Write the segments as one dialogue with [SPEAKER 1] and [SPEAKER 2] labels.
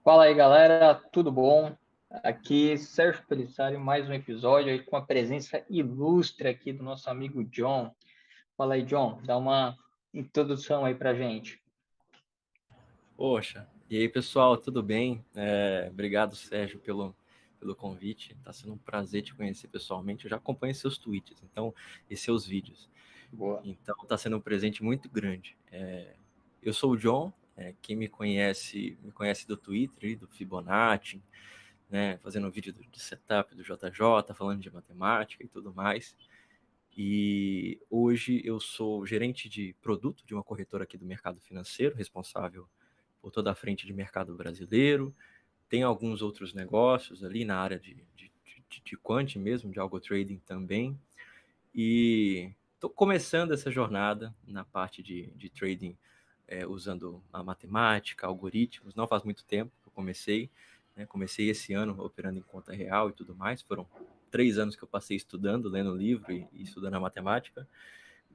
[SPEAKER 1] Fala aí, galera, tudo bom? Aqui Sérgio Pelissari, mais um episódio aí com a presença ilustre aqui do nosso amigo John. Fala aí, John, dá uma introdução aí pra gente.
[SPEAKER 2] Poxa, e aí pessoal, tudo bem? Obrigado, Sérgio, pelo convite. Está sendo um prazer te conhecer pessoalmente. Eu já acompanho seus tweets, e seus vídeos.
[SPEAKER 1] Boa.
[SPEAKER 2] Então, está sendo um presente muito grande. Eu sou o John, quem me conhece do Twitter, do Fibonacci, né, fazendo um vídeo de setup do JJ, falando de matemática e tudo mais. E hoje eu sou gerente de produto de uma corretora aqui do mercado financeiro, responsável por toda a frente de mercado brasileiro. Tem alguns outros negócios ali na área de quant mesmo, de algo trading também. E estou começando essa jornada na parte de trading usando a matemática, algoritmos. Não faz muito tempo que eu comecei. Né? Comecei esse ano operando em conta real e tudo mais. Foram 3 anos que eu passei estudando, lendo livro e estudando a matemática.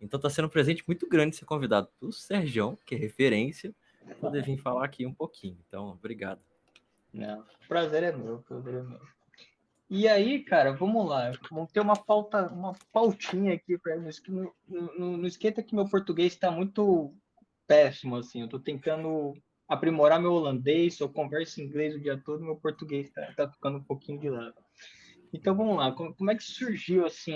[SPEAKER 2] Então está sendo um presente muito grande ser convidado pelo Sergião, que é referência, poder vir falar aqui um pouquinho. Então, obrigado.
[SPEAKER 1] Não, prazer é meu, prazer é meu. E aí, cara, vamos lá. Vamos ter uma pautinha aqui para isso que não esquenta que meu português está muito péssimo, assim. Eu tô tentando aprimorar meu holandês, eu converso inglês o dia todo, meu português tá ficando um pouquinho de lado. Então vamos lá, como é que surgiu assim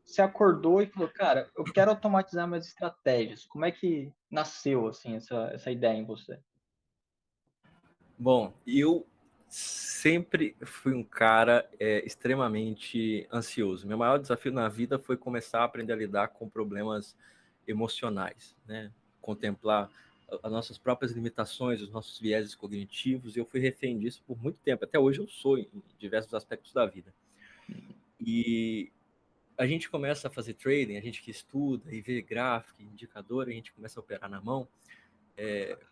[SPEAKER 1] você acordou e falou, cara, eu quero automatizar minhas estratégias. Como é que nasceu assim essa ideia em você?
[SPEAKER 2] Bom, eu sempre fui um cara extremamente ansioso. Meu maior desafio na vida foi começar a aprender a lidar com problemas emocionais, né? Contemplar as nossas próprias limitações, os nossos vieses cognitivos, e eu fui refém disso por muito tempo. Até hoje eu sou em diversos aspectos da vida. E a gente começa a fazer trading, a gente que estuda e vê gráfico, indicador, a gente começa a operar na mão.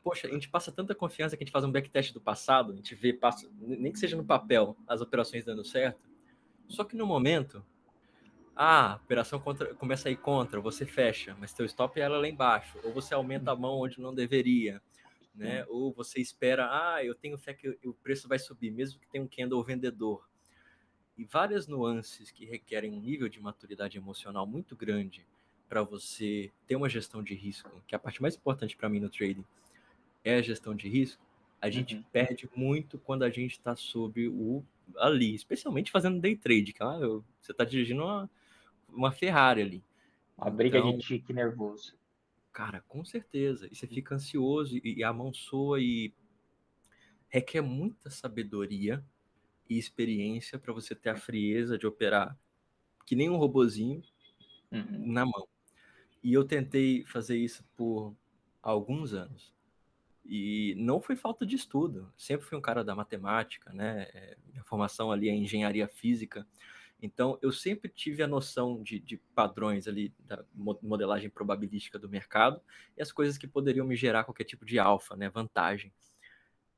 [SPEAKER 2] Poxa, a gente passa tanta confiança que a gente faz um backtest do passado, a gente vê, passa, nem que seja no papel, as operações dando certo. Só que no momento, a operação começa a ir contra, você fecha, mas teu stop é ela lá embaixo, ou você aumenta a mão onde não deveria, né?
[SPEAKER 1] Sim.
[SPEAKER 2] Ou você espera, eu tenho fé que o preço vai subir, mesmo que tenha um candle vendedor. E várias nuances que requerem um nível de maturidade emocional muito grande para você ter uma gestão de risco, que é a parte mais importante para mim no trading, é a gestão de risco. A gente
[SPEAKER 1] Uhum.
[SPEAKER 2] perde muito quando a gente está sob ali, especialmente fazendo day trade, que você está dirigindo uma Ferrari ali.
[SPEAKER 1] A briga de
[SPEAKER 2] Então,
[SPEAKER 1] tique nervoso.
[SPEAKER 2] cara, com certeza. E você fica ansioso e a mão soa e requer muita sabedoria e experiência para você ter a frieza de operar que nem um robozinho
[SPEAKER 1] Uhum.
[SPEAKER 2] na mão. E eu tentei fazer isso por alguns anos. E não foi falta de estudo. Sempre fui um cara da matemática, né? Minha formação ali é engenharia física. Então, eu sempre tive a noção de padrões ali da modelagem probabilística do mercado e as coisas que poderiam me gerar qualquer tipo de alfa, né? Vantagem.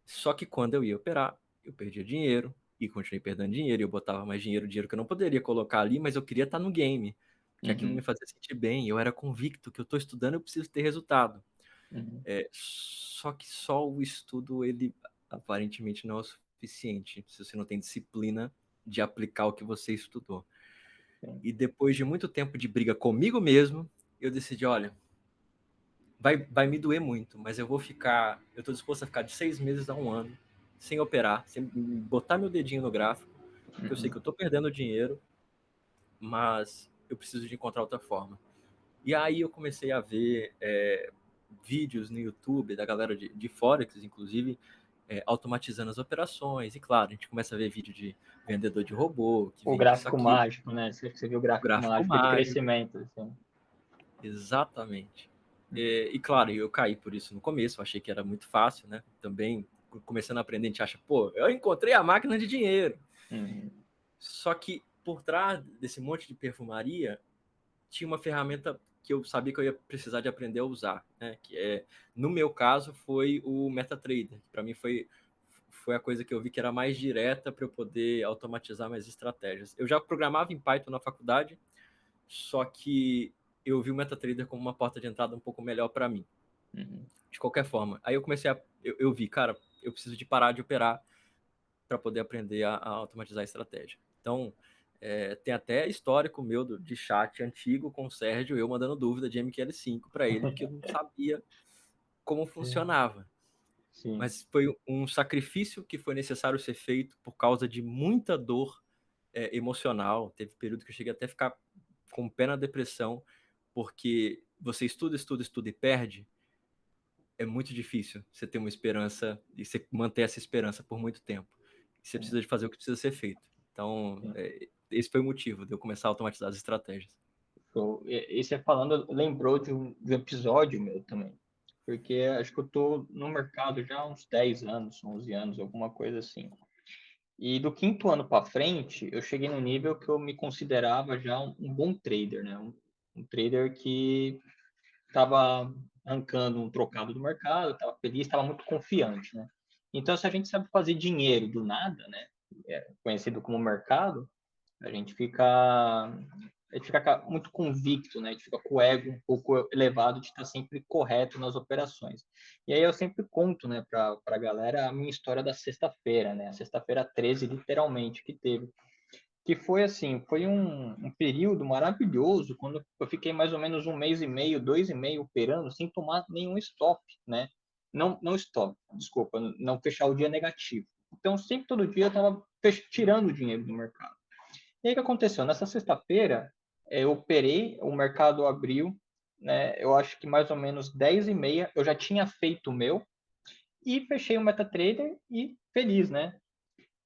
[SPEAKER 2] Só que quando eu ia operar, eu perdia dinheiro e continuei perdendo dinheiro. Eu botava mais dinheiro que eu não poderia colocar ali, mas eu queria estar no game, que aquilo me
[SPEAKER 1] Uhum.
[SPEAKER 2] fazia sentir bem. Eu era convicto que eu estou estudando, eu preciso ter resultado.
[SPEAKER 1] Uhum.
[SPEAKER 2] Só que só o estudo, ele aparentemente não é o suficiente se você não tem disciplina de aplicar o que você estudou.
[SPEAKER 1] Sim.
[SPEAKER 2] E depois de muito tempo de briga comigo mesmo, eu decidi, olha, vai me doer muito, mas eu estou disposto a ficar de 6 meses a um ano sem operar, sem botar meu dedinho no gráfico, porque eu sei que eu
[SPEAKER 1] Uhum.
[SPEAKER 2] estou perdendo dinheiro, mas eu preciso de encontrar outra forma. E aí eu comecei a ver vídeos no YouTube da galera de Forex, inclusive, automatizando as operações. E claro, a gente começa a ver vídeo de vendedor de robô, que
[SPEAKER 1] O
[SPEAKER 2] vende isso
[SPEAKER 1] gráfico
[SPEAKER 2] aqui,
[SPEAKER 1] mágico, né? Você viu o gráfico
[SPEAKER 2] gráfico
[SPEAKER 1] mágico de
[SPEAKER 2] mágico.
[SPEAKER 1] crescimento, assim.
[SPEAKER 2] Exatamente. E claro, eu caí por isso no começo, eu achei que era muito fácil, né? Também, começando a aprender, a gente acha, pô, eu encontrei a máquina de dinheiro.
[SPEAKER 1] Uhum.
[SPEAKER 2] Só que por trás desse monte de perfumaria, tinha uma ferramenta que eu sabia que eu ia precisar de aprender a usar, né? No meu caso, foi o MetaTrader. Para mim foi a coisa que eu vi que era mais direta para eu poder automatizar minhas estratégias. Eu já programava em Python na faculdade, só que eu vi o MetaTrader como uma porta de entrada um pouco melhor para mim.
[SPEAKER 1] Uhum.
[SPEAKER 2] De qualquer forma, aí eu comecei eu vi, cara, eu preciso de parar de operar para poder aprender a automatizar a estratégia. Então, tem até histórico meu de chat antigo com o Sérgio, eu mandando dúvida de MQL5 para ele, porque eu não sabia como funcionava.
[SPEAKER 1] Sim.
[SPEAKER 2] Mas foi um sacrifício que foi necessário ser feito por causa de muita dor emocional. Teve período que eu cheguei até a ficar com o pé na depressão, porque você estuda e perde. É muito difícil você ter uma esperança e você manter essa esperança por muito tempo. Você precisa de fazer o que precisa ser feito. Então, esse foi o motivo de eu começar a automatizar as estratégias.
[SPEAKER 1] E você falando, lembrou de um episódio meu também. Porque acho que eu tô no mercado já há uns 10 anos, 11 anos, alguma coisa assim. E do quinto ano para frente, eu cheguei no nível que eu me considerava já um bom trader, né? Um trader que estava arrancando um trocado do mercado, estava feliz, estava muito confiante, né? Então, se a gente sabe fazer dinheiro do nada, né? Conhecido como mercado, a gente fica muito convicto, né? A gente fica com o ego um pouco elevado de estar sempre correto nas operações. E aí eu sempre conto, né, para a galera a minha história da sexta-feira, né? A sexta-feira 13, literalmente, que teve. Que foi assim, foi um período maravilhoso, quando eu fiquei mais ou menos um mês e meio, 2 e meio operando, sem tomar nenhum stop, né? Não stop, desculpa, não fechar o dia negativo. Então, sempre, todo dia, eu estava tirando o dinheiro do mercado. E aí, o que aconteceu? Nessa sexta-feira, eu operei, o mercado abriu, né? Eu acho que mais ou menos 10 e meia, eu já tinha feito o meu, e fechei o MetaTrader e feliz, né?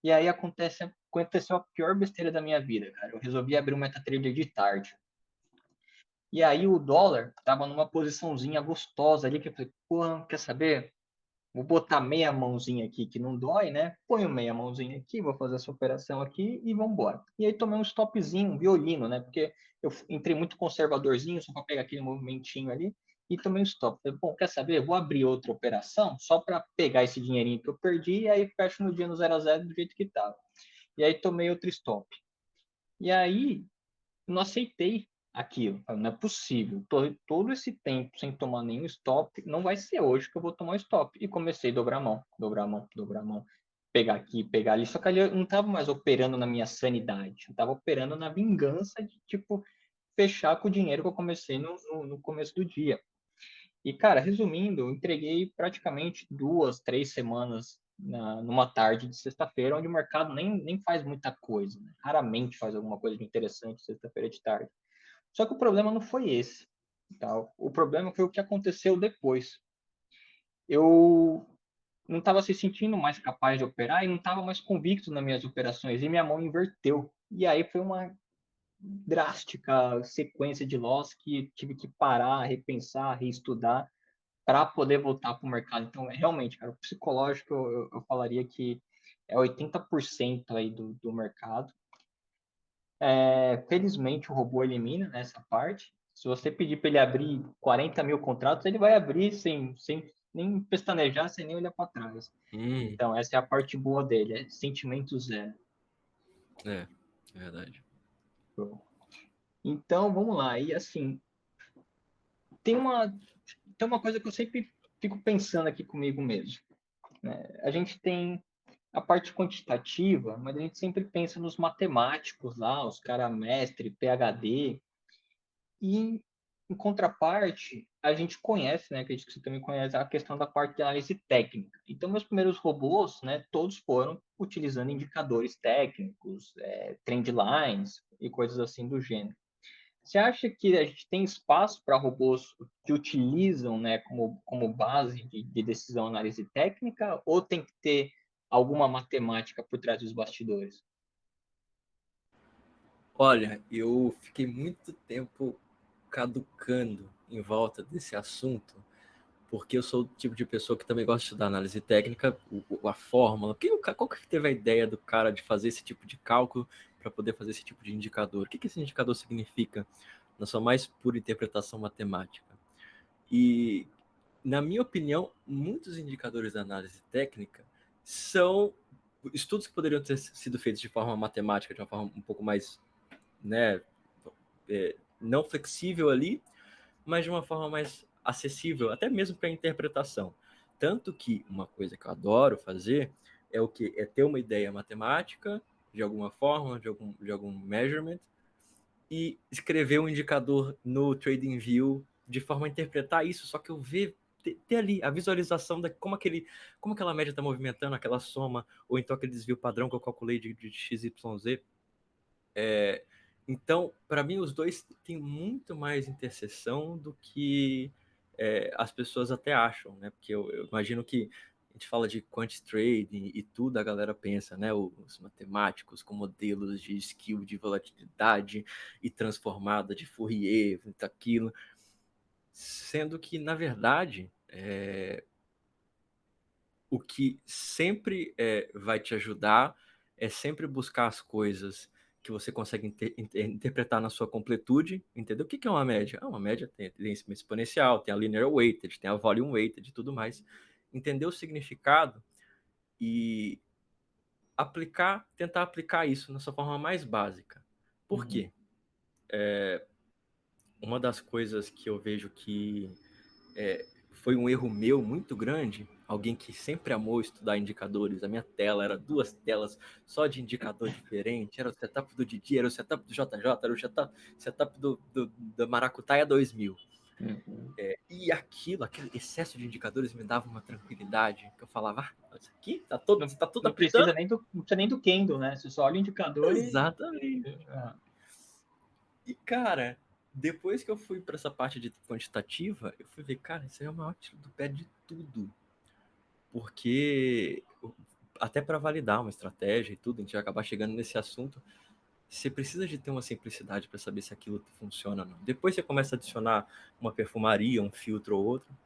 [SPEAKER 1] E aí aconteceu a pior besteira da minha vida, cara. Eu resolvi abrir um MetaTrader de tarde. E aí o dólar tava numa posiçãozinha gostosa ali, que eu falei, pô, quer saber? Vou botar meia mãozinha aqui, que não dói, né? Ponho meia mãozinha aqui, vou fazer essa operação aqui e vamos embora. E aí tomei um stopzinho, um violino, né? Porque eu entrei muito conservadorzinho, só para pegar aquele movimentinho ali, e tomei um stop. Falei, bom, quer saber? Eu vou abrir outra operação só para pegar esse dinheirinho que eu perdi e aí fecho no dia no 0 a 0 do jeito que estava. E aí tomei outro stop. E aí não aceitei aquilo. Não é possível. Todo esse tempo sem tomar nenhum stop, não vai ser hoje que eu vou tomar um stop. E comecei a dobrar a mão, dobrar a mão, dobrar a mão. Pegar aqui, pegar ali. Só que ali eu não estava mais operando na minha sanidade. Eu estava operando na vingança de, tipo, fechar com o dinheiro que eu comecei no começo do dia. E, cara, resumindo, eu entreguei praticamente 2, 3 semanas numa tarde de sexta-feira, onde o mercado nem faz muita coisa, né? Raramente faz alguma coisa de interessante sexta-feira de tarde. Só que o problema não foi esse. Tá? O problema foi o que aconteceu depois. Eu não estava se sentindo mais capaz de operar e não estava mais convicto nas minhas operações, e minha mão inverteu. E aí foi uma drástica sequência de loss que tive que parar, repensar, reestudar para poder voltar para o mercado. Então, realmente, cara, o psicológico eu falaria que é 80% aí do mercado. Felizmente, o robô elimina, né, essa parte. Se você pedir para ele abrir 40 mil contratos, ele vai abrir sem nem pestanejar, sem nem olhar para trás. Então, essa é a parte boa dele, é sentimento zero.
[SPEAKER 2] É verdade.
[SPEAKER 1] Então, vamos lá. E assim, tem uma coisa que eu sempre fico pensando aqui comigo mesmo, né? A gente tem a parte quantitativa, mas a gente sempre pensa nos matemáticos lá, os cara mestre, PhD, e em contraparte, a gente conhece, né, acredito que você também conhece a questão da parte de análise técnica. Então, meus primeiros robôs, né, todos foram utilizando indicadores técnicos, trend lines e coisas assim do gênero. Você acha que a gente tem espaço para robôs que utilizam, né, como base de decisão análise técnica, ou tem que ter alguma matemática por trás dos bastidores?
[SPEAKER 2] Olha, eu fiquei muito tempo caducando em volta desse assunto, porque eu sou o tipo de pessoa que também gosta de estudar análise técnica, a fórmula. Qual que teve a ideia do cara de fazer esse tipo de cálculo para poder fazer esse tipo de indicador? O que esse indicador significa na sua mais pura interpretação matemática? E, na minha opinião, muitos indicadores da análise técnica são estudos que poderiam ter sido feitos de forma matemática, de uma forma um pouco mais, né, não flexível ali, mas de uma forma mais acessível, até mesmo para a interpretação. Tanto que uma coisa que eu adoro fazer é o quê? É ter uma ideia matemática, de alguma forma, de algum measurement, e escrever um indicador no TradingView de forma a interpretar isso, só que eu ver ter ali a visualização de como aquela média está movimentando, aquela soma, ou então aquele desvio padrão que eu calculei de XYZ. Então, para mim, os dois têm muito mais interseção do que as pessoas até acham, né? Porque eu imagino que a gente fala de quant trading e tudo, a galera pensa, né? Os matemáticos com modelos de skill de volatilidade e transformada de Fourier, aquilo. Sendo que, na verdade, o que sempre vai te ajudar é sempre buscar as coisas que você consegue interpretar na sua completude, entendeu? O que é uma média? Uma média tem exponencial, tem a linear weighted, tem a volume weighted e tudo mais. Entender o significado e tentar aplicar isso na sua forma mais básica. Por quê? Uma das coisas que eu vejo que foi um erro meu muito grande, alguém que sempre amou estudar indicadores. A minha tela era 2 telas só de indicador diferente. Era o setup do Didi, era o setup do JJ, era o setup da Maracutaia 2000. E aquele excesso de indicadores me dava uma tranquilidade, que eu falava, isso aqui tá tudo
[SPEAKER 1] Não
[SPEAKER 2] aplicando.
[SPEAKER 1] não precisa nem do Kendo, né? Você só olha o indicador
[SPEAKER 2] Exatamente. E, cara, depois que eu fui para essa parte de quantitativa, eu fui ver, cara, isso aí é o maior tiro do pé de tudo. Porque até para validar uma estratégia e tudo, a gente vai acabar chegando nesse assunto, você precisa de ter uma simplicidade para saber se aquilo funciona ou não. Depois você começa a adicionar uma perfumaria, um filtro ou outro,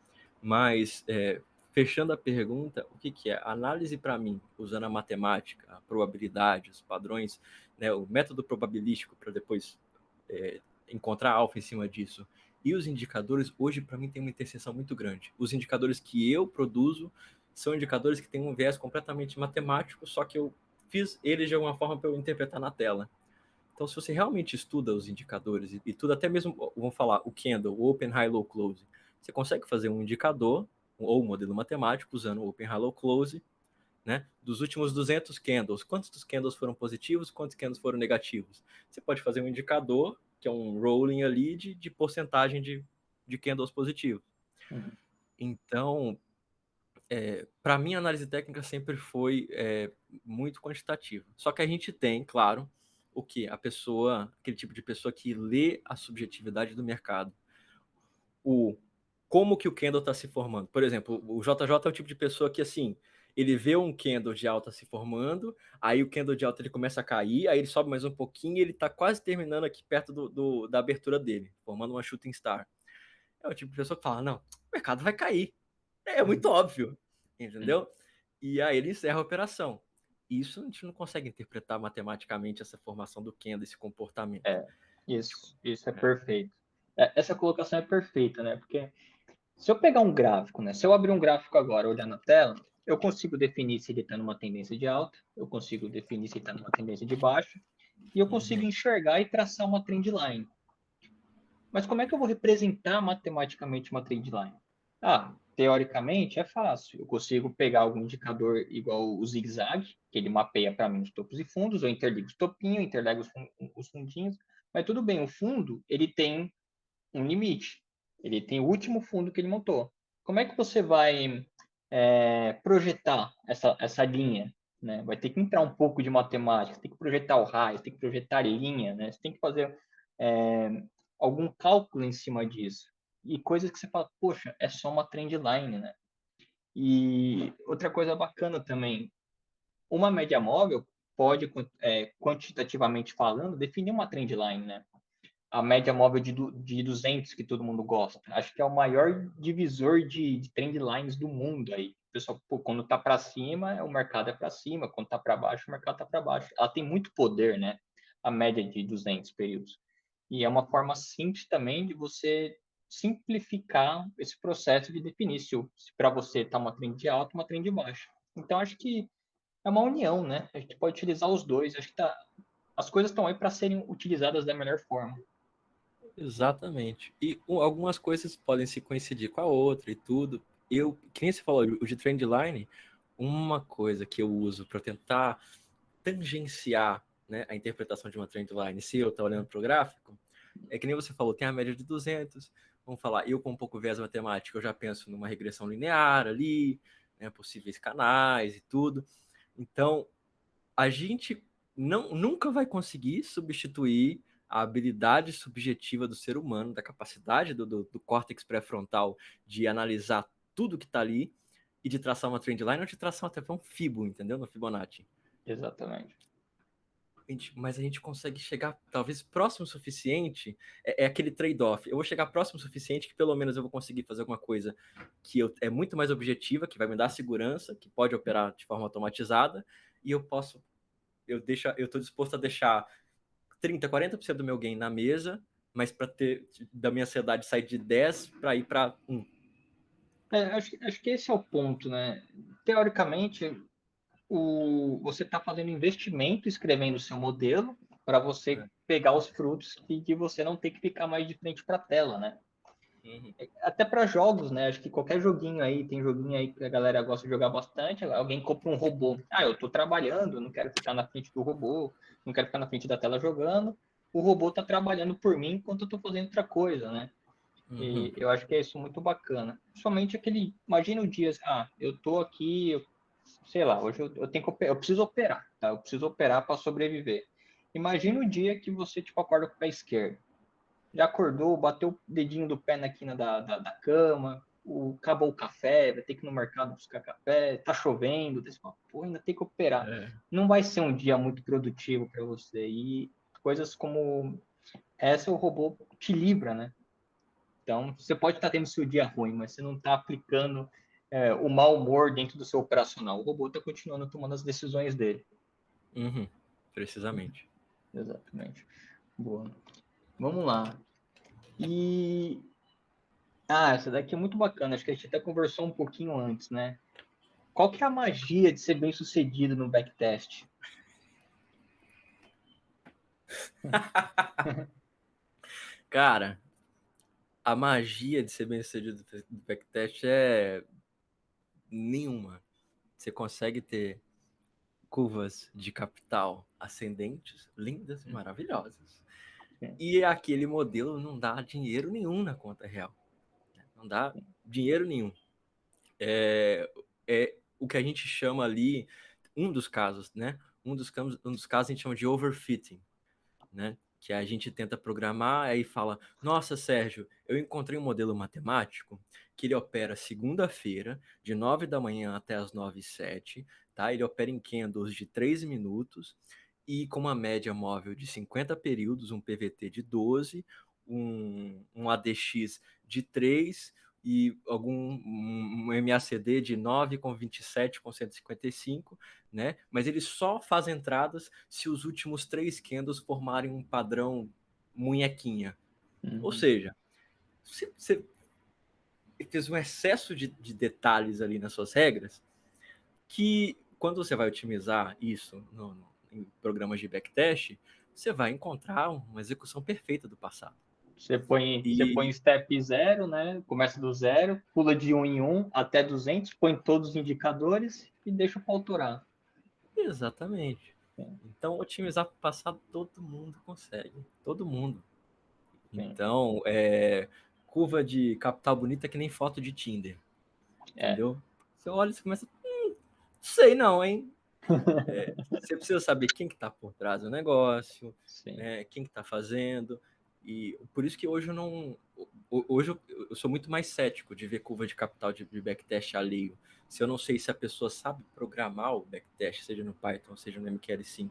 [SPEAKER 2] mas fechando a pergunta, o que é? A análise para mim, usando a matemática, a probabilidade, os padrões, né, o método probabilístico para depois encontrar alfa em cima disso, e os indicadores, hoje para mim tem uma interseção muito grande. Os indicadores que eu produzo são indicadores que têm um viés completamente matemático, só que eu fiz eles de alguma forma para eu interpretar na tela. Então, se você realmente estuda os indicadores e tudo, até mesmo, vamos falar, o candle, o Open, High, Low, Close, você consegue fazer um indicador ou um modelo matemático usando o Open, High, Low, Close, né? Dos últimos 200 candles, quantos dos candles foram positivos, quantos candles foram negativos? Você pode fazer um indicador, que é um rolling ali de porcentagem de candles positivos. Então, para mim, a análise técnica sempre foi muito quantitativa. Só que a gente tem, claro, o que? Aquele tipo de pessoa que lê a subjetividade do mercado. Como que o candle está se formando. Por exemplo, o JJ é o tipo de pessoa que, assim, ele vê um candle de alta se formando, aí o candle de alta ele começa a cair, aí ele sobe mais um pouquinho e ele está quase terminando aqui perto da abertura dele, formando uma shooting star. É o tipo de pessoa que fala, não, o mercado vai cair. É muito óbvio, entendeu? E aí ele encerra a operação. Isso a gente não consegue interpretar matematicamente essa formação do candle, esse comportamento.
[SPEAKER 1] Isso é perfeito. Essa colocação é perfeita, né? Porque se eu pegar um gráfico, né? Se eu abrir um gráfico agora, olhar na tela, eu consigo definir se ele está numa tendência de alta, eu consigo definir se ele está numa tendência de baixa, e eu consigo enxergar e traçar uma trend line. Mas como é que eu vou representar matematicamente uma trend line? Teoricamente é fácil. Eu consigo pegar algum indicador igual o zigue-zague, que ele mapeia para mim os topos e fundos, eu interligo os topinhos, interligo os fundinhos, mas tudo bem, o fundo ele tem um limite. Ele tem o último fundo que ele montou. Como é que você vai projetar essa linha? Né? Vai ter que entrar um pouco de matemática, você tem que projetar o raio, tem que projetar linha, né? Você tem que fazer algum cálculo em cima disso. E coisas que você fala, poxa, é só uma trend line, né? E outra coisa bacana também, uma média móvel pode, quantitativamente falando, definir uma trend line, né? A média móvel de 200 que todo mundo gosta. Acho que é o maior divisor de trend lines do mundo aí. O pessoal, quando tá para cima, o mercado é para cima, quando tá para baixo, o mercado tá para baixo. Ela tem muito poder, né? A média de 200 períodos. E é uma forma simples também de você simplificar esse processo de definir se para você tá uma trend de alta, uma trend de baixa. Então acho que é uma união, né? A gente pode utilizar os dois. Acho que as coisas estão aí para serem utilizadas da melhor forma.
[SPEAKER 2] Exatamente. E algumas coisas podem se coincidir com a outra e tudo. que nem você falou, o de trendline, uma coisa que eu uso para tentar tangenciar, né, a interpretação de uma trendline, se eu estou olhando para o gráfico, é que nem você falou, tem a média de 200, vamos falar, eu com um pouco viés matemático, eu já penso numa regressão linear ali, né, possíveis canais e tudo. Então, a gente nunca vai conseguir substituir a habilidade subjetiva do ser humano, da capacidade do córtex pré-frontal de analisar tudo que está ali e de traçar uma trendline ou de traçar até um fibo, entendeu? No Fibonacci.
[SPEAKER 1] Exatamente.
[SPEAKER 2] Mas a gente consegue chegar talvez próximo o suficiente, é aquele trade-off. Eu vou chegar próximo o suficiente que pelo menos eu vou conseguir fazer alguma coisa que é muito mais objetiva, que vai me dar segurança, que pode operar de forma automatizada, e eu estou disposto a deixar 30, 40% do meu gain na mesa, mas para ter da minha ansiedade sair de 10 para ir para 1.
[SPEAKER 1] Acho que esse é o ponto, né? Teoricamente, você está fazendo investimento escrevendo o seu modelo para você pegar os frutos que você não tem que ficar mais de frente para a tela, né?
[SPEAKER 2] Uhum.
[SPEAKER 1] Até para jogos, né? Acho que qualquer joguinho aí, tem joguinho aí que a galera gosta de jogar bastante. Alguém compra um robô. Ah, eu estou trabalhando, não quero ficar na frente do robô, não quero ficar na frente da tela jogando. O robô está trabalhando por mim enquanto eu estou fazendo outra coisa, né?
[SPEAKER 2] Uhum.
[SPEAKER 1] E eu acho que é isso muito bacana. Somente aquele, imagina o dia, eu tô aqui, sei lá, hoje eu tenho que eu preciso operar, tá? Eu preciso operar para sobreviver. Imagina o dia que você tipo acorda com o pé esquerdo. Já acordou, bateu o dedinho do pé na quina da cama, acabou o café, vai ter que ir no mercado buscar café, tá chovendo, você fala, pô, ainda tem que operar.
[SPEAKER 2] É.
[SPEAKER 1] Não vai ser um dia muito produtivo para você. E coisas como essa, o robô te livra, né? Então, você pode estar tendo seu dia ruim, mas você não está aplicando o mau humor dentro do seu operacional. O robô está continuando tomando as decisões dele.
[SPEAKER 2] Uhum. Precisamente.
[SPEAKER 1] Exatamente. Boa. Vamos lá. E. Ah, essa daqui é muito bacana. Acho que a gente até conversou um pouquinho antes, né? Qual que é a magia de ser bem sucedido no backtest?
[SPEAKER 2] Cara, a magia de ser bem sucedido do backtest é nenhuma. Você consegue ter curvas de capital ascendentes, lindas e maravilhosas.
[SPEAKER 1] Sim,
[SPEAKER 2] E aquele modelo não dá dinheiro nenhum na conta real. Não dá dinheiro nenhum. É o que a gente chama ali, um dos casos, né? Um dos casos a gente chama de overfitting, né? Que a gente tenta programar aí fala: Nossa, Sérgio, eu encontrei um modelo matemático que ele opera segunda-feira, de 9 da manhã até as 9h07, tá? Ele opera em candles de 3 minutos e com uma média móvel de 50 períodos, um PVT de 12, um ADX de 3 e um MACD de 9 com 27 com 155, né? Mas ele só faz entradas se os últimos 3 candles formarem um padrão munhequinha. Ou
[SPEAKER 1] uhum,
[SPEAKER 2] seja, você fez um excesso de detalhes ali nas suas regras que quando você vai otimizar isso em programas de backtest, você vai encontrar uma execução perfeita do passado.
[SPEAKER 1] você põe
[SPEAKER 2] E
[SPEAKER 1] step zero, né? Começa do zero, pula de um em um até 200, põe todos os indicadores e deixa para autorar.
[SPEAKER 2] exatamente. Então, otimizar para o passado todo mundo consegue. Todo mundo.
[SPEAKER 1] Sim,
[SPEAKER 2] Então, curva de capital bonita é que nem foto de Tinder.
[SPEAKER 1] é,
[SPEAKER 2] Entendeu? Você olha e você começa. Sei não, hein? Você precisa saber quem que está por trás do negócio,
[SPEAKER 1] sim.
[SPEAKER 2] né? Quem que está fazendo. E por isso que hoje eu não. Hoje eu sou muito mais cético de ver curva de capital de backtest alheio. Se eu não sei se a pessoa sabe programar o backtest, seja no Python, seja no MQL5,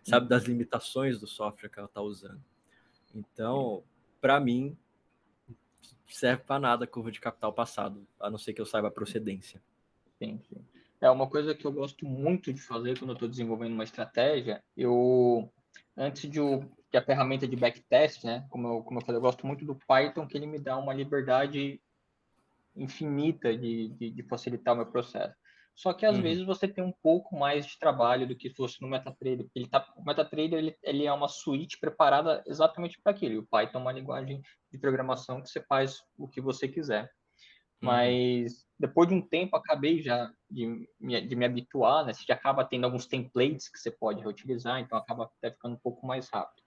[SPEAKER 2] sabe das
[SPEAKER 1] Uhum,
[SPEAKER 2] limitações do software que ela está usando.
[SPEAKER 1] sim,
[SPEAKER 2] Então, para mim, serve para nada a curva de capital passado, a não ser que eu saiba a procedência.
[SPEAKER 1] sim, sim. É uma coisa que eu gosto muito de fazer quando eu estou desenvolvendo uma estratégia. Antes de a ferramenta de backtest, né? Como eu falei, eu gosto muito do Python, que ele me dá uma liberdade infinita de facilitar o meu processo. Só que às
[SPEAKER 2] Uhum.
[SPEAKER 1] vezes você tem um pouco mais de trabalho do que se fosse no MetaTrader. O MetaTrader ele é uma suíte preparada exatamente para aquilo. E o Python é uma linguagem de programação que você faz o que você quiser. Mas depois de um tempo, acabei já de me habituar, né? Você já acaba tendo alguns templates que você pode reutilizar, então acaba até ficando um pouco mais rápido.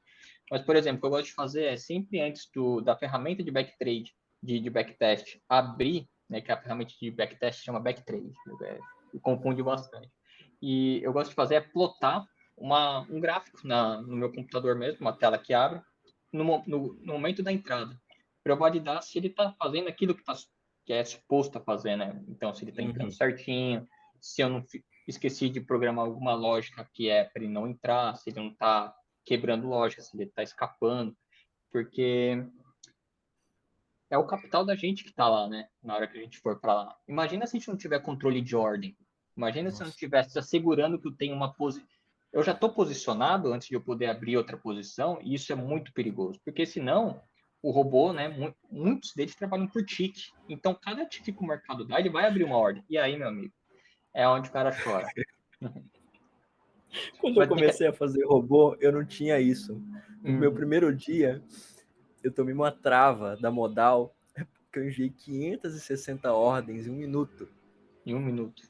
[SPEAKER 1] Mas, por exemplo, o que eu gosto de fazer é sempre antes da ferramenta de backtrade, de backtest, abrir, né, que a ferramenta de backtest chama backtrade, confunde bastante. E eu gosto de fazer é plotar um gráfico no meu computador mesmo, uma tela que abre, no momento da entrada, para eu validar se ele está fazendo aquilo que é suposto a fazer, né? Então, se ele está entrando certinho, se eu não esqueci de programar alguma lógica que é para ele não entrar, se ele não está quebrando lógica, se ele está escapando, porque é o capital da gente que está lá, né? Na hora que a gente for para lá. Imagina se a gente não tiver controle de ordem. Imagina se eu não estivesse assegurando que eu tenho uma posição. Eu já estou posicionado antes de eu poder abrir outra posição, e isso é muito perigoso, porque senão o robô, né? Muitos deles trabalham por tick. Então, cada tick que o mercado dá, ele vai abrir uma ordem. E aí, meu amigo, é onde o cara chora.
[SPEAKER 2] Quando eu comecei a fazer robô, eu não tinha isso. No meu primeiro dia, eu tomei uma trava da Modal, porque eu enviei 560 ordens em 1 minuto.
[SPEAKER 1] Em 1 minuto.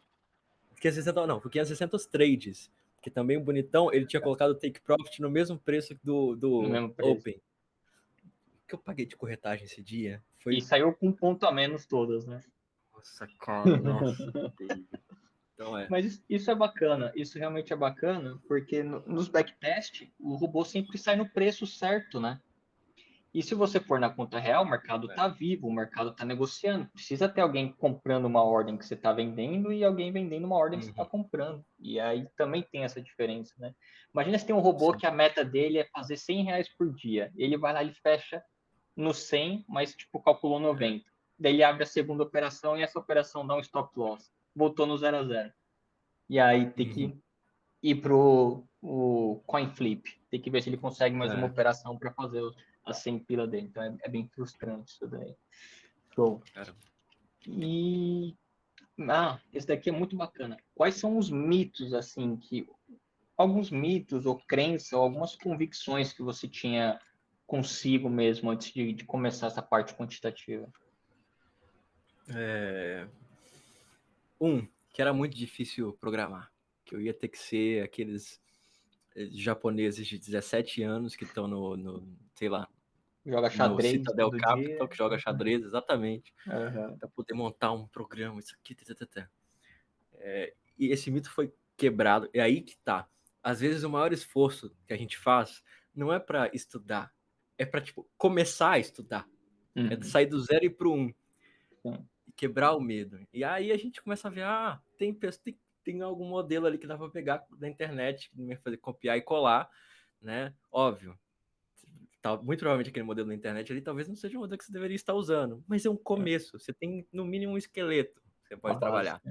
[SPEAKER 2] 560 trades. Porque também o bonitão, ele tinha colocado o take profit no mesmo preço do
[SPEAKER 1] No mesmo preço.
[SPEAKER 2] Open. O que eu paguei de corretagem esse dia foi...
[SPEAKER 1] E saiu com um ponto a menos todas, né?
[SPEAKER 2] Nossa, cara, nossa. Então,
[SPEAKER 1] Mas isso é bacana, isso realmente é bacana, porque nos backtest, o robô sempre sai no preço certo, né? E se você for na conta real, o mercado está vivo, o mercado está negociando. Precisa ter alguém comprando uma ordem que você está vendendo e alguém vendendo uma ordem que você está comprando. E aí também tem essa diferença, né? Imagina se tem um robô que a meta dele é fazer R$100 por dia. Ele vai lá e fecha no 100, mas tipo calculou 90. Daí ele abre a segunda operação e essa operação dá um stop loss. Voltou no 0 a 0. E aí tem que ir pro o coin flip. Tem que ver se ele consegue mais uma operação para fazer as 100 pila dele. Então é bem frustrante isso daí. Show. E esse daqui é muito bacana. Quais são os mitos, assim, alguns mitos ou crenças, ou algumas convicções que você tinha consigo mesmo antes de começar essa parte quantitativa?
[SPEAKER 2] Que era muito difícil programar. Que eu ia ter que ser aqueles japoneses de 17 anos que estão sei lá,
[SPEAKER 1] joga xadrez
[SPEAKER 2] no Citadel
[SPEAKER 1] todo
[SPEAKER 2] Capital,
[SPEAKER 1] dia.
[SPEAKER 2] que joga xadrez, exatamente,
[SPEAKER 1] Uhum.
[SPEAKER 2] para poder montar um programa, isso aqui, e esse mito foi quebrado. É aí que tá. Às vezes o maior esforço que a gente faz não é para estudar, é para tipo começar a estudar, é de sair do 0 e pro 1. E quebrar o medo. E aí a gente começa a ver, tem algum modelo ali que dá para pegar da internet, fazer copiar e colar, né? Óbvio. Muito provavelmente aquele modelo da internet ali talvez não seja o modelo que você deveria estar usando, mas é um começo. Você tem no mínimo um esqueleto que você pode trabalhar.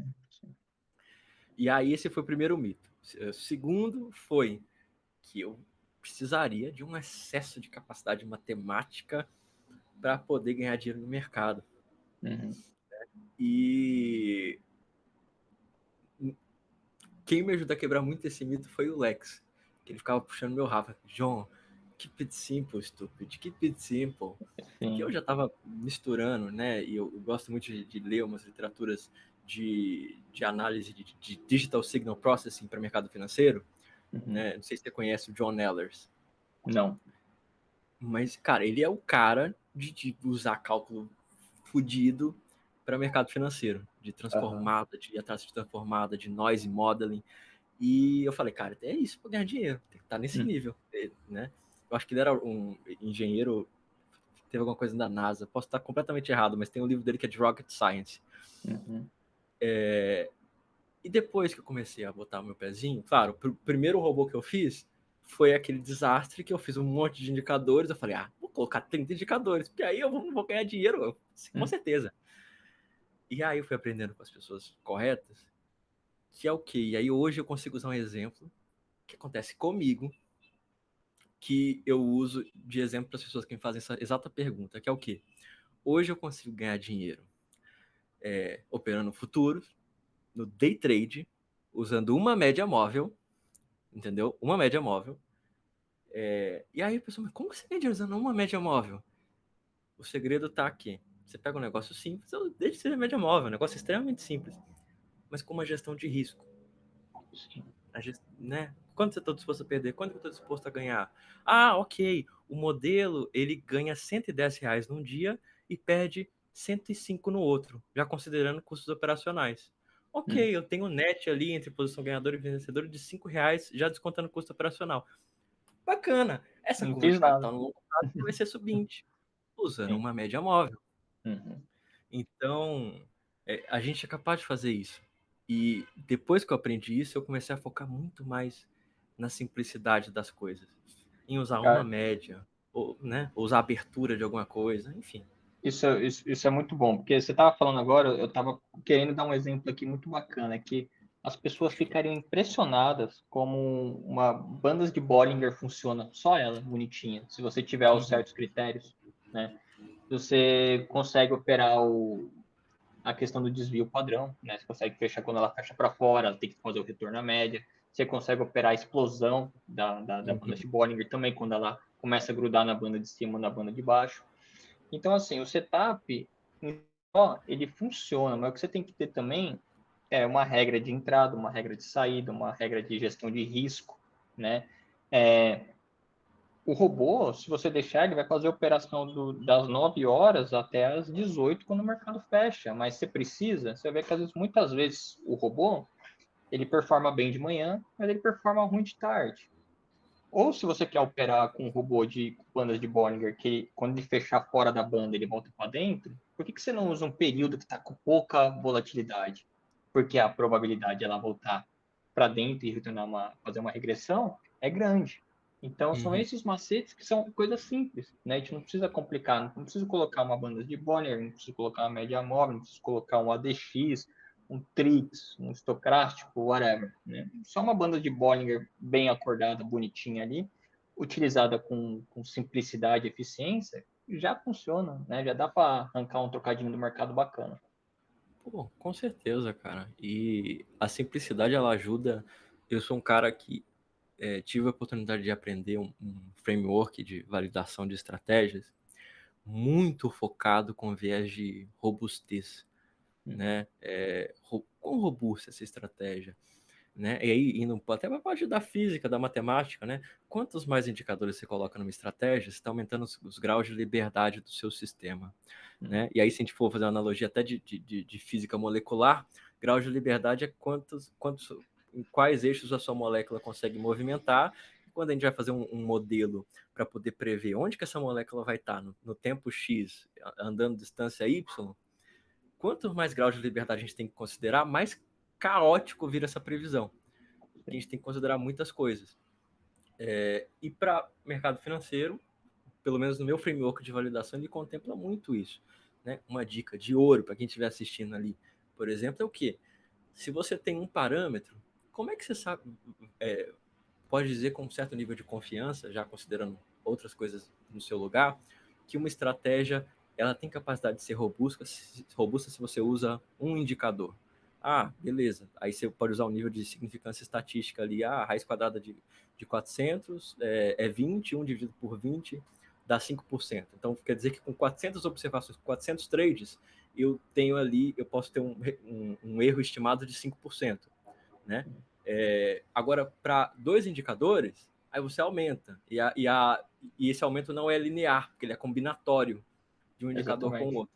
[SPEAKER 2] E aí esse foi o primeiro mito. O segundo foi que eu precisaria de um excesso de capacidade matemática para poder ganhar dinheiro no mercado. E quem me ajudou a quebrar muito esse mito foi o Lex, que ele ficava puxando meu rabo. John, keep it simple, stupid, keep it simple. E eu já estava misturando, né? E eu gosto muito de ler umas literaturas de análise de digital signal processing para mercado financeiro. Né? Não sei se você conhece o John Ehlers.
[SPEAKER 1] Não.
[SPEAKER 2] Mas, cara, ele é o cara de usar cálculo fudido para mercado financeiro, de transformada, de atração de transformada, de noise modeling. E eu falei, cara, é isso para ganhar dinheiro, tem que estar nesse nível, né? Eu acho que ele era um engenheiro, teve alguma coisa da NASA, posso estar completamente errado, mas tem um livro dele que é de Rocket Science. E depois que eu comecei a botar o meu pezinho, claro, o primeiro robô que eu fiz foi aquele desastre que eu fiz um monte de indicadores, eu falei, vou colocar 30 indicadores, porque aí eu vou ganhar dinheiro, com certeza. E aí eu fui aprendendo com as pessoas corretas, que é o quê? E aí hoje eu consigo usar um exemplo que acontece comigo, que eu uso de exemplo para as pessoas que me fazem essa exata pergunta, que é o quê? Hoje eu consigo ganhar dinheiro operando futuros, no day trade, usando uma média móvel, entendeu? Uma média móvel. E aí a pessoa, mas como você ganha dinheiro usando uma média móvel? O segredo está aqui. Você pega um negócio simples, desde que seja média móvel, um negócio extremamente simples, mas com uma gestão de risco. Né? Quanto você está disposto a perder? Quanto eu estou disposto a ganhar? Ah, ok, o modelo ele ganha R$ 110 num dia e perde 105 no outro, já considerando custos operacionais. Ok, eu tenho net ali entre posição ganhadora e vencedora de R$ 5, já descontando custo operacional. Bacana. Essa
[SPEAKER 1] Não
[SPEAKER 2] curva
[SPEAKER 1] fiz
[SPEAKER 2] de
[SPEAKER 1] nada.
[SPEAKER 2] capital no longo prazo vai ser subinte, usando
[SPEAKER 1] Sim.
[SPEAKER 2] uma média móvel.
[SPEAKER 1] Uhum.
[SPEAKER 2] Então, a gente é capaz de fazer isso. E depois que eu aprendi isso, eu comecei a focar muito mais na simplicidade das coisas. Em usar uma
[SPEAKER 1] Cara,
[SPEAKER 2] média, ou, né, usar a abertura de alguma coisa, enfim.
[SPEAKER 1] isso é muito bom, porque você estava falando agora, eu estava querendo dar um exemplo aqui muito bacana, que as pessoas ficariam impressionadas como uma bandas de Bollinger funciona, só ela, bonitinha, se você tiver os
[SPEAKER 2] Uhum.
[SPEAKER 1] certos critérios, né? Você consegue operar a questão do desvio padrão, né? Você consegue fechar quando ela fecha para fora, ela tem que fazer o retorno à média. Você consegue operar a explosão da banda
[SPEAKER 2] Uhum.
[SPEAKER 1] de Bollinger também, quando ela começa a grudar na banda de cima ou na banda de baixo. Então, assim, o setup, ó, ele funciona, mas o que você tem que ter também é uma regra de entrada, uma regra de saída, uma regra de gestão de risco, né? O robô, se você deixar, ele vai fazer a operação das 9 horas até as 18 quando o mercado fecha. Mas você precisa, você vê que às vezes, muitas vezes o robô ele performa bem de manhã, mas ele performa ruim de tarde. Ou se você quer operar com um robô de bandas de Bollinger, que quando ele fechar fora da banda ele volta para dentro, por que você não usa um período que está com pouca volatilidade? Porque a probabilidade de ela voltar para dentro e fazer uma regressão é grande. Então, são
[SPEAKER 2] Uhum.
[SPEAKER 1] esses macetes que são coisas simples, né? A gente não precisa complicar, não precisa colocar uma banda de Bollinger, não precisa colocar uma média móvel, não precisa colocar um ADX, um Trix, um estocástico, whatever, né? Só uma banda de Bollinger bem acordada, bonitinha ali, utilizada com simplicidade e eficiência, já funciona, né? Já dá para arrancar um trocadinho do mercado bacana.
[SPEAKER 2] Pô, com certeza, cara. E a simplicidade, ela ajuda. Eu sou um cara que tive a oportunidade de aprender um framework de validação de estratégias muito focado com viés de robustez, né? Quão robusta essa estratégia, né? E aí, indo até para a parte da física, da matemática, né? Quantos mais indicadores você coloca numa estratégia, você está aumentando os graus de liberdade do seu sistema, né? E aí, se a gente for fazer uma analogia até de física molecular, grau de liberdade é em quais eixos a sua molécula consegue movimentar. E quando a gente vai fazer um modelo para poder prever onde que essa molécula vai estar no tempo X, andando distância Y, quanto mais graus de liberdade a gente tem que considerar, mais caótico vira essa previsão. A gente tem que considerar muitas coisas. E para mercado financeiro, pelo menos no meu framework de validação, ele contempla muito isso, né? Uma dica de ouro para quem estiver assistindo ali, por exemplo, é o quê? Se você tem um parâmetro, como é que você sabe, pode dizer com um certo nível de confiança, já considerando outras coisas no seu lugar, que uma estratégia ela tem capacidade de ser robusta se você usa um indicador. Ah, beleza. Aí você pode usar o nível de significância estatística ali. Ah, a raiz quadrada de 400 é 20, 1 dividido por 20 dá 5%. Então, quer dizer que com 400 observações, 400 trades, eu tenho ali, eu posso ter um erro estimado de 5%, né? Agora, para dois indicadores, aí você aumenta. E esse aumento não é linear, porque ele é combinatório de um indicador com o
[SPEAKER 1] Exatamente.
[SPEAKER 2] outro.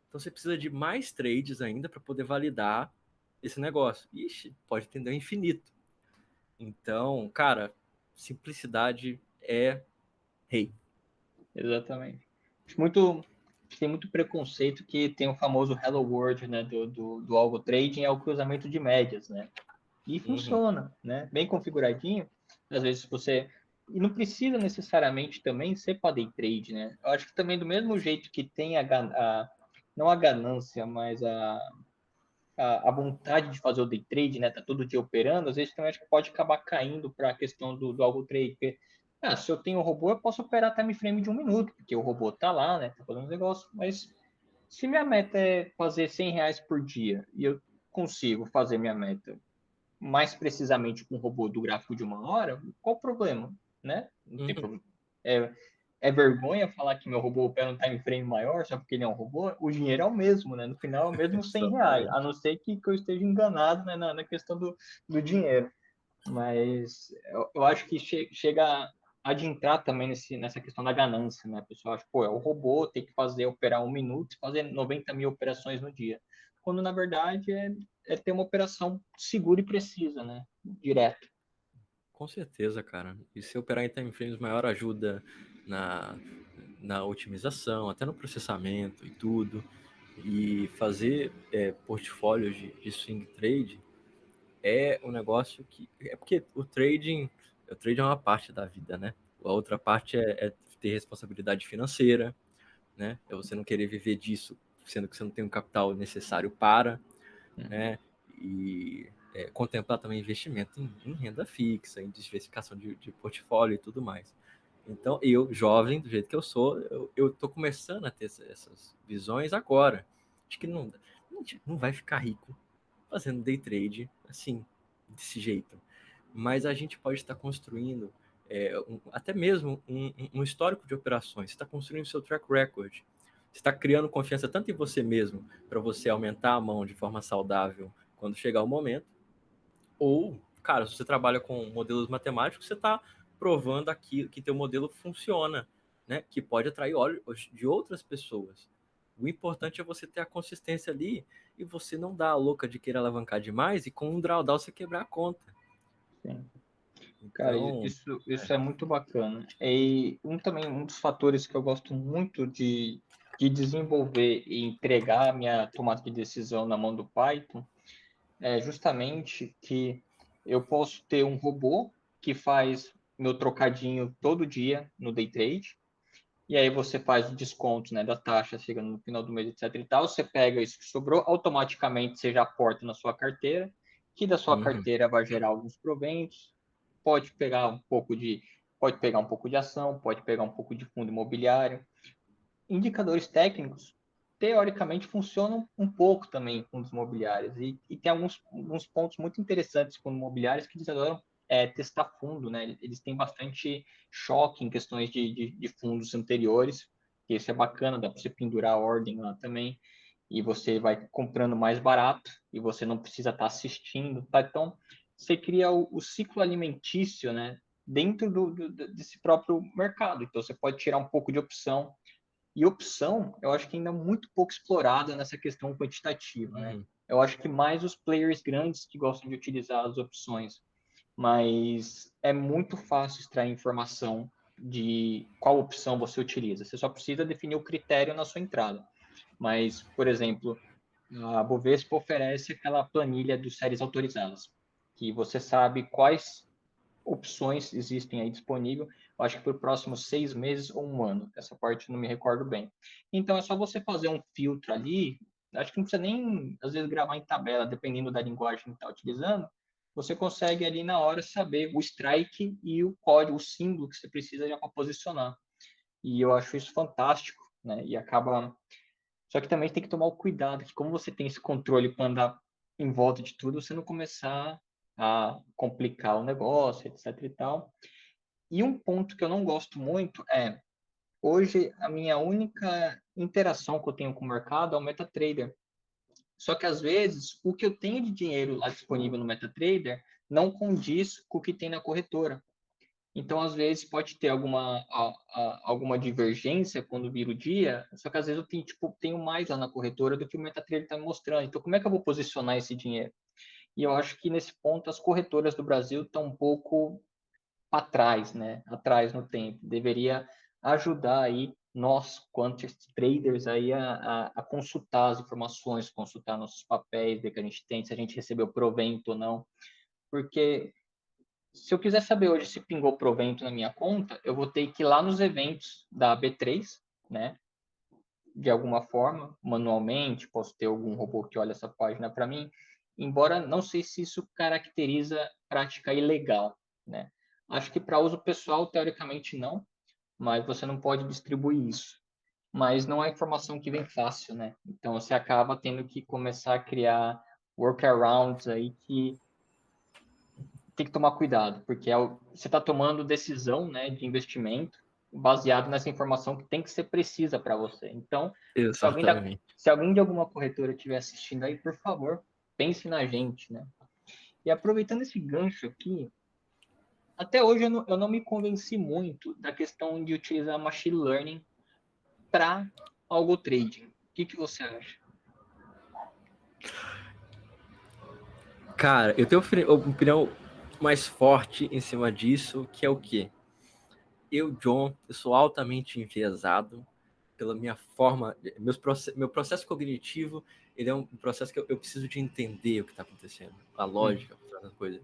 [SPEAKER 2] Então você precisa de mais trades ainda para poder validar esse negócio. Ixi, pode tender ao infinito. Então, cara, simplicidade é rei.
[SPEAKER 1] Exatamente. Muito, tem muito preconceito que tem o famoso Hello World, né, do algo trading, é o cruzamento de médias, né? E
[SPEAKER 2] Uhum.
[SPEAKER 1] funciona, né? Bem configuradinho. Às vezes você e não precisa necessariamente também ser para day trade, né? Eu acho que também do mesmo jeito que tem não a ganância, mas a vontade de fazer o day trade, né? Tá todo dia operando, às vezes também acho que pode acabar caindo para a questão do algo trade. Porque, se eu tenho um robô, eu posso operar time frame de 1 minuto, porque o robô tá lá, né? Tá fazendo negócio. Mas se minha meta é fazer R$ 100 por dia e eu consigo fazer minha meta mais precisamente com um robô do gráfico de 1 hora, qual o problema, né? Não tem
[SPEAKER 2] Uhum.
[SPEAKER 1] problema. É, é vergonha falar que meu robô opera um time frame maior só porque ele é um robô, o dinheiro é o mesmo, né? No final é o mesmo R$ 100, a
[SPEAKER 2] Exatamente.
[SPEAKER 1] não ser que eu esteja enganado, né, na questão do dinheiro. Mas eu acho que chega a adentrar também nessa questão da ganância, né? O pessoal acha, pô, é o robô, tem que operar 1 minuto, fazer 90 mil operações no dia. Quando, na verdade, é ter uma operação segura e precisa, né? Direto.
[SPEAKER 2] Com certeza, cara. E se operar em time frames maior ajuda na, na otimização, até no processamento e tudo. E fazer portfólios de swing trade é um negócio que. É porque o trade é uma parte da vida, né? A outra parte é ter responsabilidade financeira, né? É você não querer viver disso, sendo que você não tem o capital necessário para, né? E contemplar também investimento em renda fixa, em diversificação de portfólio e tudo mais. Então, eu, jovem, do jeito que eu sou, eu tô começando a ter essas visões agora. Acho que a gente não vai ficar rico fazendo day trade assim, desse jeito. Mas a gente pode estar construindo até mesmo um histórico de operações. Você está construindo seu track record. Você está criando confiança tanto em você mesmo, para você aumentar a mão de forma saudável quando chegar o momento, ou, cara, se você trabalha com modelos matemáticos, você está provando aqui que teu modelo funciona, né? Que pode atrair olhos de outras pessoas. O importante é você ter a consistência ali e você não dar a louca de querer alavancar demais e com um drawdown você quebrar a conta.
[SPEAKER 1] Sim. Cara,
[SPEAKER 2] Então,
[SPEAKER 1] isso é muito bacana. E um dos fatores que eu gosto muito de desenvolver e entregar a minha tomada de decisão na mão do Python é justamente que eu posso ter um robô que faz meu trocadinho todo dia no day trade, e aí você faz o desconto, né, da taxa chegando no final do mês, etc e tal, você pega isso que sobrou, automaticamente você já aporta na sua carteira, que da sua
[SPEAKER 2] uhum,
[SPEAKER 1] carteira vai gerar alguns proventos, pode pegar um pouco de pode pegar um pouco de ação, pode pegar um pouco de fundo imobiliário. Indicadores técnicos teoricamente funcionam um pouco também em fundos imobiliários e tem alguns pontos muito interessantes com imobiliários que eles adoram testar fundo, né? Eles têm bastante choque em questões de fundos anteriores, que isso é bacana, dá para você pendurar a ordem lá também, e você vai comprando mais barato e você não precisa estar assistindo, tá? Então, você cria o ciclo alimentício, né? Dentro desse próprio mercado. Então, você pode tirar um pouco de opção e opção, eu acho que ainda é muito pouco explorada nessa questão quantitativa, né?
[SPEAKER 2] uhum.
[SPEAKER 1] Eu acho que mais os players grandes que gostam de utilizar as opções, mas é muito fácil extrair informação de qual opção você utiliza. Você só precisa definir o critério na sua entrada. Mas, por exemplo, a Bovespa oferece aquela planilha dos séries autorizadas, que você sabe quais opções existem aí disponível, eu acho que por próximos 6 meses ou um ano. Essa parte eu não me recordo bem. Então é só você fazer um filtro ali. Acho que não precisa nem, às vezes, gravar em tabela, dependendo da linguagem que está utilizando. Você consegue ali na hora saber o strike e o código, o símbolo que você precisa já para posicionar. E eu acho isso fantástico, né? E acaba. Só que também tem que tomar o cuidado, que como você tem esse controle para andar em volta de tudo, você não começar a complicar o negócio, etc e tal. E um ponto que eu não gosto muito é, hoje a minha única interação que eu tenho com o mercado é o MetaTrader. Só que às vezes o que eu tenho de dinheiro lá disponível no MetaTrader não condiz com o que tem na corretora. Então, às vezes, pode ter alguma divergência quando vira o dia, só que às vezes eu tenho mais lá na corretora do que o MetaTrader está me mostrando. Então, como é que eu vou posicionar esse dinheiro? E eu acho que nesse ponto as corretoras do Brasil estão um pouco para trás, né? Atrás no tempo. Deveria ajudar aí nós, quanto traders, aí a consultar as informações, consultar nossos papéis, ver que a gente tem, se a gente recebeu provento ou não. Porque se eu quiser saber hoje se pingou provento na minha conta, eu vou ter que ir lá nos eventos da B3, né? De alguma forma, manualmente, posso ter algum robô que olha essa página para mim, embora não sei se isso caracteriza prática ilegal, né? Acho que para uso pessoal, teoricamente não, mas você não pode distribuir isso. Mas não é informação que vem fácil, né? Então você acaba tendo que começar a criar workarounds aí que tem que tomar cuidado, porque você está tomando decisão, né, de investimento baseado nessa informação que tem que ser precisa para você. Então,
[SPEAKER 2] Exatamente.
[SPEAKER 1] se alguém de alguma corretora estiver assistindo aí, por favor, pense na gente, né? E aproveitando esse gancho aqui, até hoje eu não me convenci muito da questão de utilizar machine learning para algo trading. O que você acha?
[SPEAKER 2] Cara, eu tenho uma opinião mais forte em cima disso, que é o quê? John, eu sou altamente enviesado pela minha forma, meu processo cognitivo, ele é um processo que eu preciso de entender o que está acontecendo, a lógica por trás das coisas.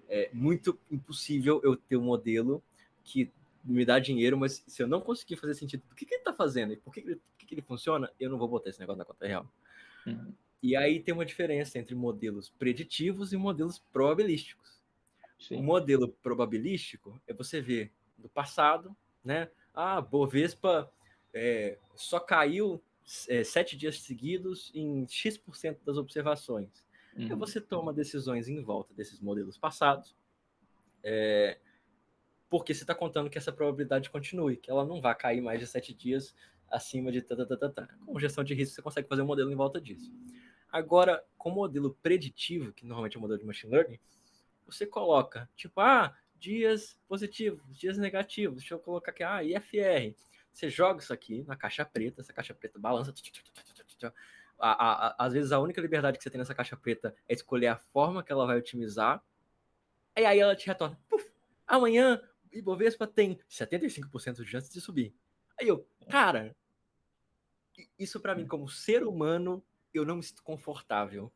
[SPEAKER 2] É muito impossível eu ter um modelo que me dá dinheiro, mas se eu não conseguir fazer sentido do que ele está fazendo e por que ele funciona, eu não vou botar esse negócio na conta real. E aí tem uma diferença entre modelos preditivos e modelos probabilísticos.
[SPEAKER 1] Sim.
[SPEAKER 2] O modelo probabilístico é você ver do passado, né? Ah, Bovespa só caiu 7 dias seguidos em X% das observações. Aí você toma decisões em volta desses modelos passados, porque você está contando que essa probabilidade continue, que ela não vai cair mais de 7 dias acima de Com gestão de risco, você consegue fazer um modelo em volta disso. Agora, com o modelo preditivo, que normalmente é o modelo de machine learning, você coloca, tipo, dias positivos, dias negativos, deixa eu colocar aqui, IFR. Você joga isso aqui na caixa preta, essa caixa preta balança. Às vezes a única liberdade que você tem nessa caixa preta é escolher a forma que ela vai otimizar, e aí ela te retorna, puf, amanhã o Ibovespa tem 75% de chance de subir. Aí cara, isso para mim como ser humano, eu não me sinto confortável.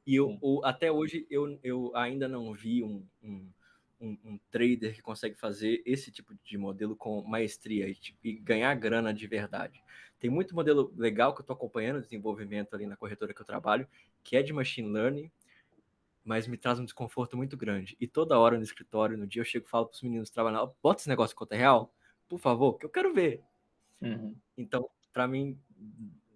[SPEAKER 2] E até hoje eu ainda não vi um trader que consegue fazer esse tipo de modelo com maestria e ganhar grana de verdade. Tem muito modelo legal que eu estou acompanhando o desenvolvimento ali na corretora que eu trabalho, que é de machine learning, mas me traz um desconforto muito grande. E toda hora no escritório, no dia, eu chego e falo para os meninos trabalhando, bota esse negócio em conta real, por favor, que eu quero ver. Então, para mim,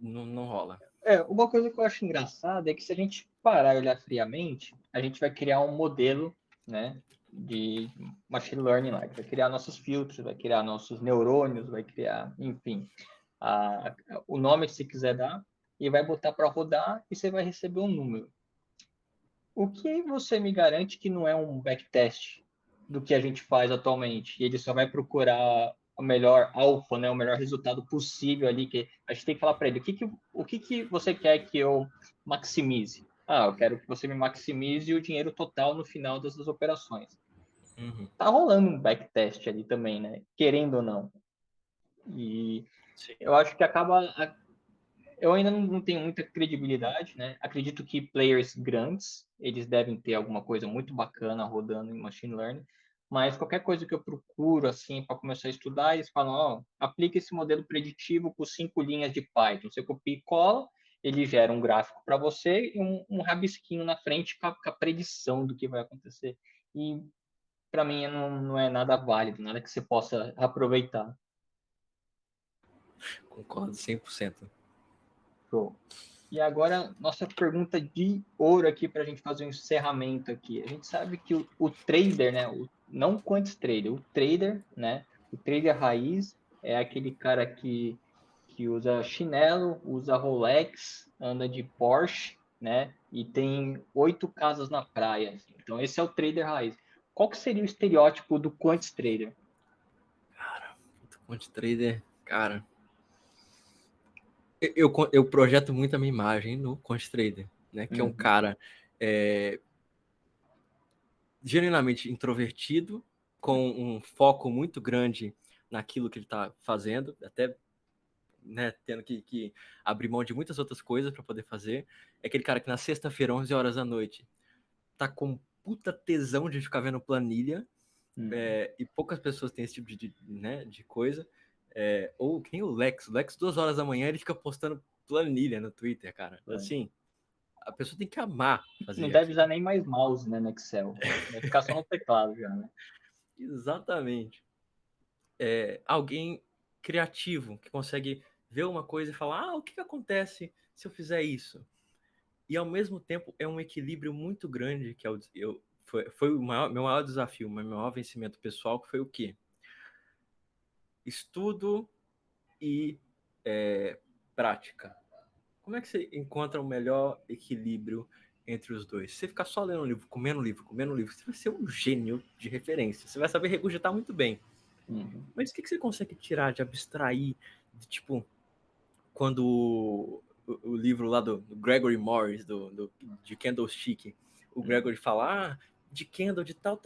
[SPEAKER 2] não rola.
[SPEAKER 1] Uma coisa que eu acho engraçada é que se a gente parar e olhar friamente, a gente vai criar um modelo, né, de machine learning lá, que vai criar nossos filtros, vai criar nossos neurônios, vai criar, enfim, o nome que você quiser dar, e vai botar para rodar e você vai receber um número. O que você me garante que não é um backtest do que a gente faz atualmente? E ele só vai procurar o melhor alfa, né, o melhor resultado possível ali, que a gente tem que falar para ele, o que você quer que eu maximize? Eu quero que você me maximize o dinheiro total no final dessas operações. Tá rolando um backtest ali também, né? Querendo ou não. E
[SPEAKER 2] Sim.
[SPEAKER 1] eu acho que eu ainda não tenho muita credibilidade, né? Acredito que players grandes, eles devem ter alguma coisa muito bacana rodando em machine learning, mas qualquer coisa que eu procuro assim para começar a estudar, eles falam, aplica esse modelo preditivo por 5 linhas de Python. Você copia e cola, ele gera um gráfico para você e um rabisquinho na frente com a predição do que vai acontecer. E para mim não é nada válido, nada que você possa aproveitar.
[SPEAKER 2] Concordo 100%.
[SPEAKER 1] Show. E agora, nossa pergunta de ouro aqui para a gente fazer um encerramento aqui. A gente sabe que o trader, né? Não o quant trader, o trader, né? O trader raiz é aquele cara que usa chinelo, usa Rolex, anda de Porsche, né? E tem 8 casas na praia. Então, esse é o trader raiz. Qual que seria o estereótipo do quant trader?
[SPEAKER 2] Cara, quant trader, cara. Eu projeto muito a minha imagem no quant trader, né? Que é um cara genuinamente introvertido, com um foco muito grande naquilo que ele está fazendo, até né, tendo que abrir mão de muitas outras coisas para poder fazer. É aquele cara que na sexta-feira, 11 horas da noite, tá com puta tesão de ficar vendo planilha, e poucas pessoas têm esse tipo de coisa. Ou quem o Lex? 2 horas da manhã, ele fica postando planilha no Twitter, cara. Assim, a pessoa tem que amar
[SPEAKER 1] Não
[SPEAKER 2] fazer
[SPEAKER 1] deve
[SPEAKER 2] aquilo.
[SPEAKER 1] usar nem mais mouse, né, no Excel. Deve ficar só no teclado já, né?
[SPEAKER 2] Exatamente. Alguém criativo que consegue ver uma coisa e falar: o que acontece se eu fizer isso? E ao mesmo tempo é um equilíbrio muito grande que foi meu maior desafio, meu maior vencimento pessoal, que foi o quê? estudo e prática. Como é que você encontra o melhor equilíbrio entre os dois? Se você ficar só lendo livro, comendo livro, você vai ser um gênio de referência. Você vai saber regurgitar muito bem. Mas o que você consegue tirar de abstrair, de, tipo, quando o livro lá do Gregory Morris, de Candlestick, o Gregory fala, de Candle de tal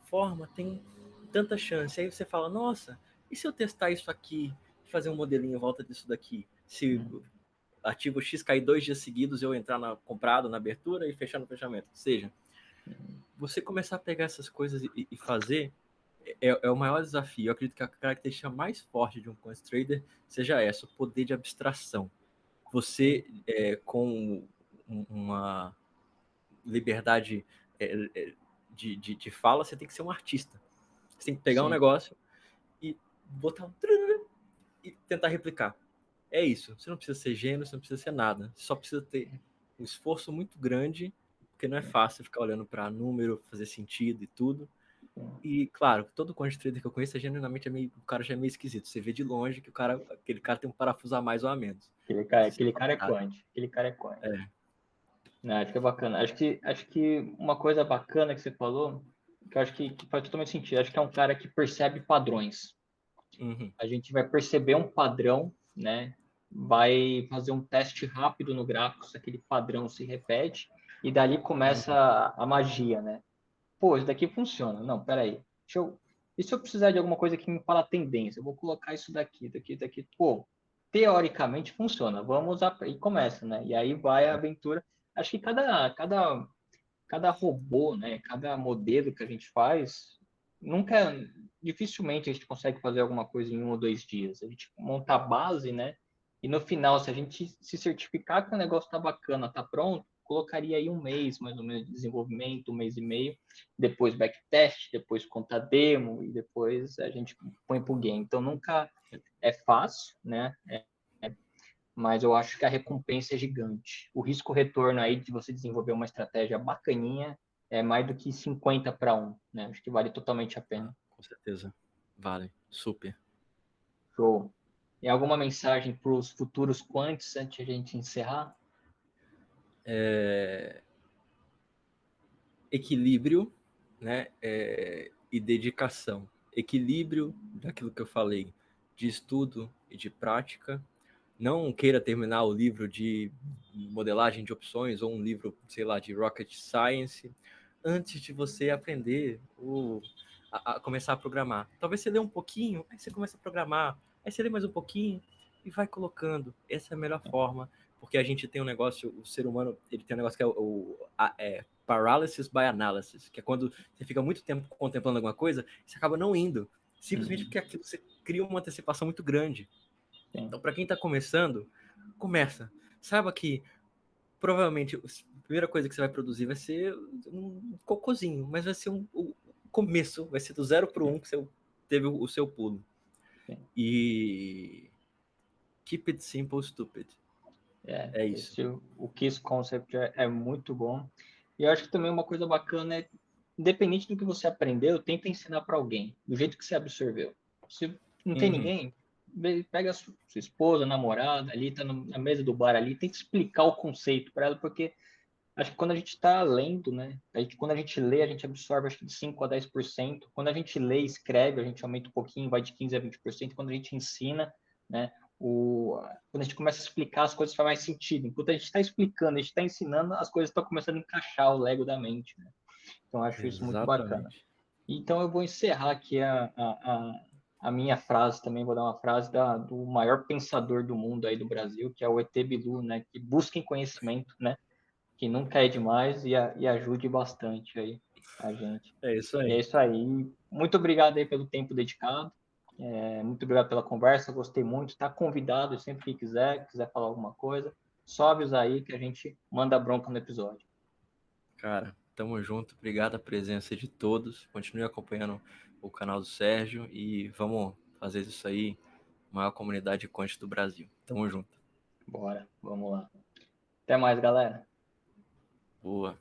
[SPEAKER 2] forma tem tanta chance. Aí você fala, nossa, e se eu testar isso aqui, fazer um modelinho em volta disso daqui? Se ativo X cair 2 dias seguidos, eu entrar na comprado, na abertura e fechar no fechamento. Ou seja, você começar a pegar essas coisas e fazer é o maior desafio. Eu acredito que a característica mais forte de um quant trader seja essa, o poder de abstração. Você, com uma liberdade de fala, você tem que ser um artista. Você tem que pegar um negócio e botar e tentar replicar. É isso. Você não precisa ser gênio, você não precisa ser nada. Você só precisa ter um esforço muito grande, porque não é fácil ficar olhando para número, fazer sentido e tudo. E, claro, todo quant trader que eu conheço, genuinamente, o cara já é meio esquisito. Você vê de longe que aquele cara tem um parafuso a mais ou a menos.
[SPEAKER 1] Aquele cara é quant. Aquele cara é quant. Não, acho que é bacana. Acho que uma coisa bacana que você falou, que eu acho que faz totalmente sentido. Acho que é um cara que percebe padrões. A gente vai perceber um padrão, né? Vai fazer um teste rápido no gráfico se aquele padrão se repete e dali começa a magia, né? Pô, isso daqui funciona. Não, peraí. E se eu precisar de alguma coisa que me fala tendência? Eu vou colocar isso daqui. Pô, teoricamente funciona. Vamos usar e começa, né? E aí vai a aventura. Acho que cada robô, né? Cada modelo que a gente faz, dificilmente a gente consegue fazer alguma coisa em 1 ou 2 dias. A gente monta a base, né? E no final, se a gente se certificar que o negócio tá bacana, tá pronto, colocaria aí 1 mês, mais ou menos, de desenvolvimento, 1 mês e meio, depois backtest, depois conta demo, e depois a gente põe pro game. Então, nunca é fácil, né? Mas eu acho que a recompensa é gigante. O risco-retorno aí de você desenvolver uma estratégia bacaninha é mais do que 50-1, né? Acho que vale totalmente a pena.
[SPEAKER 2] Com certeza. Vale. Super.
[SPEAKER 1] Show. E alguma mensagem para os futuros quants antes de a gente encerrar?
[SPEAKER 2] Equilíbrio, né? E dedicação. Equilíbrio daquilo que eu falei, de estudo e de prática. Não queira terminar o livro de modelagem de opções ou um livro, sei lá, de rocket science antes de você aprender a começar a programar. Talvez você lê um pouquinho, aí você começa a programar, aí você lê mais um pouquinho e vai colocando. Essa é a melhor forma, porque a gente tem um negócio, o ser humano, ele tem um negócio que é paralysis by analysis, que é quando você fica muito tempo contemplando alguma coisa, você acaba não indo, simplesmente porque aquilo você cria uma antecipação muito grande.
[SPEAKER 1] Sim.
[SPEAKER 2] Então, para quem está começando, começa. Saiba que provavelmente a primeira coisa que você vai produzir vai ser um cocôzinho, mas vai ser o começo, vai ser do 0 para o 1 que você teve o seu pulo.
[SPEAKER 1] Sim.
[SPEAKER 2] E keep it simple, stupid. É isso.
[SPEAKER 1] O KISS Concept é muito bom. E eu acho que também uma coisa bacana é, independente do que você aprendeu, tenta ensinar para alguém, do jeito que você absorveu. Se não tem ninguém, pega a sua esposa, namorada, ali, tá na mesa do bar ali, tenta explicar o conceito para ela, porque acho que quando a gente está lendo, né? Quando a gente lê, a gente absorve acho que de 5 a 10%. Quando a gente lê e escreve, a gente aumenta um pouquinho, vai de 15 a 20%. Quando a gente ensina, né? Quando a gente começa a explicar, as coisas fazem mais sentido. Enquanto a gente está explicando, a gente está ensinando, as coisas estão começando a encaixar o Lego da mente, né? Então, eu acho isso muito bacana.
[SPEAKER 2] Exatamente.
[SPEAKER 1] Então, eu vou encerrar aqui a minha frase também, vou dar uma frase do maior pensador do mundo aí do Brasil, que é o ET Bilu, né? Que busquem conhecimento, né? Que nunca é demais e ajude bastante aí a gente.
[SPEAKER 2] É isso
[SPEAKER 1] E é
[SPEAKER 2] aí.
[SPEAKER 1] isso aí. Muito obrigado aí pelo tempo dedicado. Muito obrigado pela conversa. Gostei muito. Está convidado sempre que quiser falar alguma coisa. Só avisar aí que a gente manda bronca no episódio.
[SPEAKER 2] Cara, tamo junto. Obrigado a presença de todos. Continue acompanhando o canal do Sérgio e vamos fazer isso aí, maior comunidade quântica do Brasil. Tamo junto.
[SPEAKER 1] Bora, vamos lá. Até mais, galera.
[SPEAKER 2] Boa.